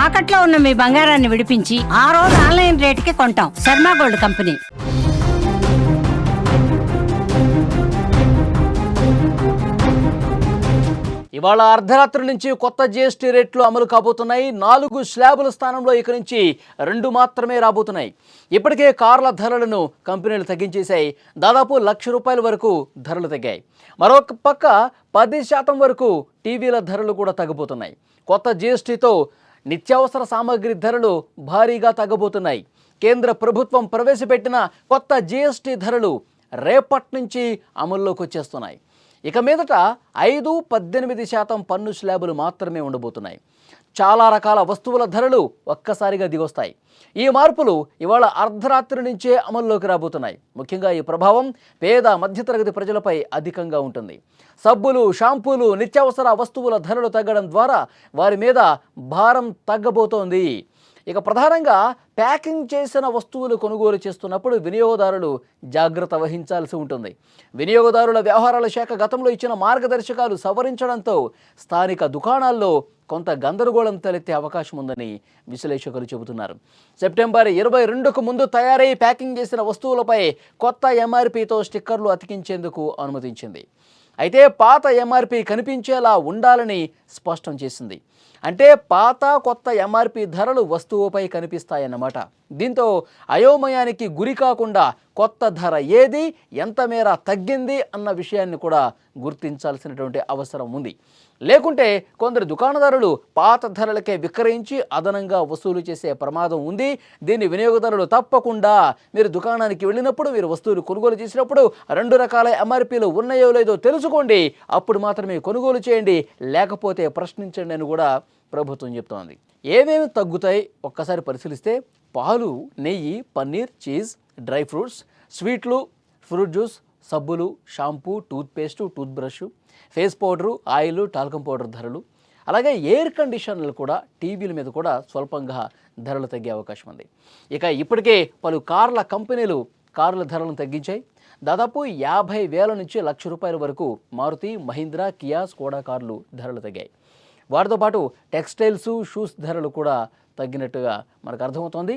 తాకట్లో ఉన్న మీ బంగారాన్ని విడిపించి ఆ రోజు ఆన్లైన్ రేటుకి కొంటాం. Sharma gold company. ఇవాళ అర్ధరాత్రి నుంచి కొత్త జీఎస్టీ రేట్లు అమలు కాబోతున్నాయి. 4 స్లాబుల స్థానంలో ఇక నుంచి 2 మాత్రమే రాబోతున్నాయి. ఇప్పటికే కార్ల ధరలను కంపెనీలు తగ్గించేశాయి. దాదాపు ₹1,00,000 వరకు ధరలు తగ్గాయి. మరొక పక్క 10% వరకు టీవీల ధరలు కూడా తగ్గబోతున్నాయి. కొత్త జీఎస్టీతో నిత్యావసర సామాగ్రి ధరలు భారీగా తగ్గబోతున్నాయి. కేంద్ర ప్రభుత్వం ప్రవేశపెట్టిన కొత్త జీఎస్టీ ధరలు రేపటి నుంచి అమల్లోకి వచ్చేస్తున్నాయి. ఇక మీదట 5-18% పన్ను స్లాబులు మాత్రమే ఉండబోతున్నాయి. చాలా రకాల వస్తువుల ధరలు ఒక్కసారిగా దిగొస్తాయి. ఈ మార్పులు ఇవాళ అర్ధరాత్రి నుంచే అమల్లోకి రాబోతున్నాయి. ముఖ్యంగా ఈ ప్రభావం పేద మధ్యతరగతి ప్రజలపై అధికంగా ఉంటుంది. సబ్బులు, షాంపూలు, నిత్యావసర వస్తువుల ధరలు తగ్గడం ద్వారా వారి మీద భారం తగ్గబోతోంది. ఇక ప్రధానంగా ప్యాకింగ్ చేసిన వస్తువులు కొనుగోలు చేస్తున్నప్పుడు వినియోగదారులు జాగ్రత్త వహించాల్సి ఉంటుంది. వినియోగదారుల వ్యవహారాల శాఖ గతంలో ఇచ్చిన మార్గదర్శకాలు సవరించడంతో స్థానిక దుకాణాల్లో కొంత గందరగోళం తలెత్తే అవకాశం ఉందని విశ్లేషకులు చెబుతున్నారు. సెప్టెంబర్ 22కు ముందు తయారై ప్యాకింగ్ చేసిన వస్తువులపై కొత్త ఎంఆర్పీతో స్టిక్కర్లు అతికించేందుకు అనుమతించింది. అయితే పాత ఎంఆర్పీ కనిపించేలా ఉండాలని స్పష్టం చేసింది. అంటే పాత కొత్త ఎంఆర్పీ ధరలు వస్తువుపై కనిపిస్తాయన్నమాట. దీంతో అయోమయానికి గురి కాకుండా కొత్త ధర ఏది, ఎంత మేర తగ్గింది అన్న విషయాన్ని కూడా గుర్తించాల్సినటువంటి అవసరం ఉంది. లేకుంటే కొందరు దుకాణదారులు పాత ధరలకే విక్రయించి అదనంగా వసూలు చేసే ప్రమాదం ఉంది. దీన్ని వినియోగదారులు తప్పకుండా మీరు దుకాణానికి వెళ్ళినప్పుడు, మీరు వస్తువులు కొనుగోలు చేసినప్పుడు 2 రకాల ఎంఆర్పీలు ఉన్నాయో లేదో తెలుసుకోండి. అప్పుడు మాత్రమే కొనుగోలు చేయండి, లేకపోతే ప్రశ్నించండి అని కూడా ప్రభుత్వం చెప్తోంది. ఏమేమి తగ్గుతాయి ఒక్కసారి పరిశీలిస్తే పాలు, నెయ్యి, పన్నీర్, చీజ్, డ్రై ఫ్రూట్స్, స్వీట్లు, ఫ్రూట్ జ్యూస్, సబ్బులు, shampoo, toothpaste, tooth brush, face powder, oil, talcum powder ధరలు, అలాగే ఎయిర్ కండిషనర్లు కూడా, టీవీల మీద కూడా స్వల్పంగా ధరలు తగ్గే అవకాశం ఉంది. ఇక ఇప్పటికే పలు కార్ల కంపెనీలు కార్ల ధరలను తగ్గించాయి. దాదాపు 50,000 నుంచి ₹1,00,000 వరకు మారుతి, మహీంద్రా, కియా, స్కోడా కార్లు ధరలు తగ్గాయి. వాటితో పాటు టెక్స్టైల్స్, షూస్ ధరలు కూడా తగ్గినట్టుగా మనకు అర్థమవుతోంది.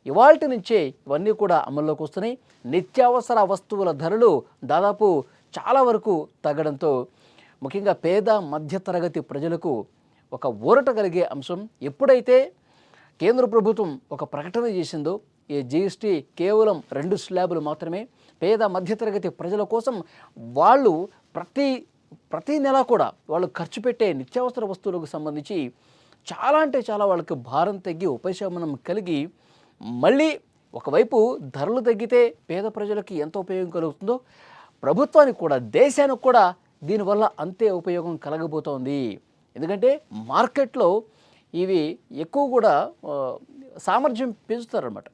ఇవాల్టి నుంచే ఇవన్నీ కూడా అమల్లోకి వస్తున్నాయి. నిత్యావసర వస్తువుల ధరలు దాదాపు చాలా వరకు తగ్గడంతో ముఖ్యంగా పేద మధ్యతరగతి ప్రజలకు ఒక ఊరట కలిగే అంశం. ఎప్పుడైతే కేంద్ర ప్రభుత్వం ఒక ప్రకటన చేసిందో ఈ జీఎస్టీ కేవలం 2 స్లాబులు మాత్రమే, పేద మధ్యతరగతి ప్రజల కోసం వాళ్ళు ప్రతి నెల కూడా వాళ్ళు ఖర్చు పెట్టే నిత్యావసర వస్తువులకు సంబంధించి చాలా అంటే చాలా వాళ్ళకి భారం తగ్గి ఉపశమనం కలిగి, మళ్ళీ ఒకవైపు ధరలు తగ్గితే పేద ప్రజలకి ఎంత ఉపయోగం కలుగుతుందో ప్రభుత్వానికి కూడా, దేశానికి కూడా దీనివల్ల అంతే ఉపయోగం కలగబోతోంది. ఎందుకంటే మార్కెట్లో ఇవి ఎక్కువ కూడా సామర్థ్యం పెంచుతారన్నమాట.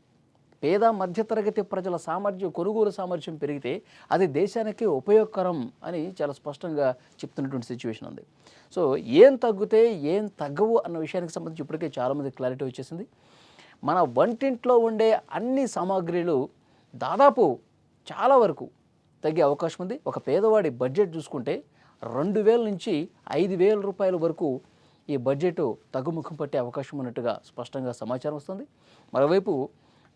పేద మధ్యతరగతి ప్రజల సామర్థ్యం, కొనుగోలు సామర్థ్యం పెరిగితే అది దేశానికి ఉపయోగకరం అని చాలా స్పష్టంగా చెప్తున్నటువంటి సిచ్యువేషన్ ఉంది. సో ఏం తగ్గితే ఏం తగ్గవు అన్న విషయానికి సంబంధించి ఇప్పటికే చాలామంది క్లారిటీ వచ్చేసింది. మన వంటింట్లో ఉండే అన్ని సామాగ్రిలు దాదాపు చాలా వరకు తగ్గే అవకాశం ఉంది. ఒక పేదవాడి బడ్జెట్ చూసుకుంటే 2,000 నుంచి ₹5,000 వరకు ఈ బడ్జెట్ తగ్గుముఖం పట్టే అవకాశం ఉన్నట్టుగా స్పష్టంగా సమాచారం వస్తుంది. మరోవైపు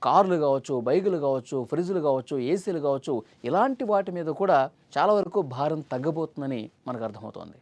కార్లు కావచ్చు, బైకులు కావచ్చు, ఫ్రిడ్జ్లు కావచ్చు, ఏసీలు కావచ్చు, ఇలాంటి వాటి మీద కూడా చాలా వరకు భారం తగ్గబోతుందని మనకు అర్థమవుతోంది.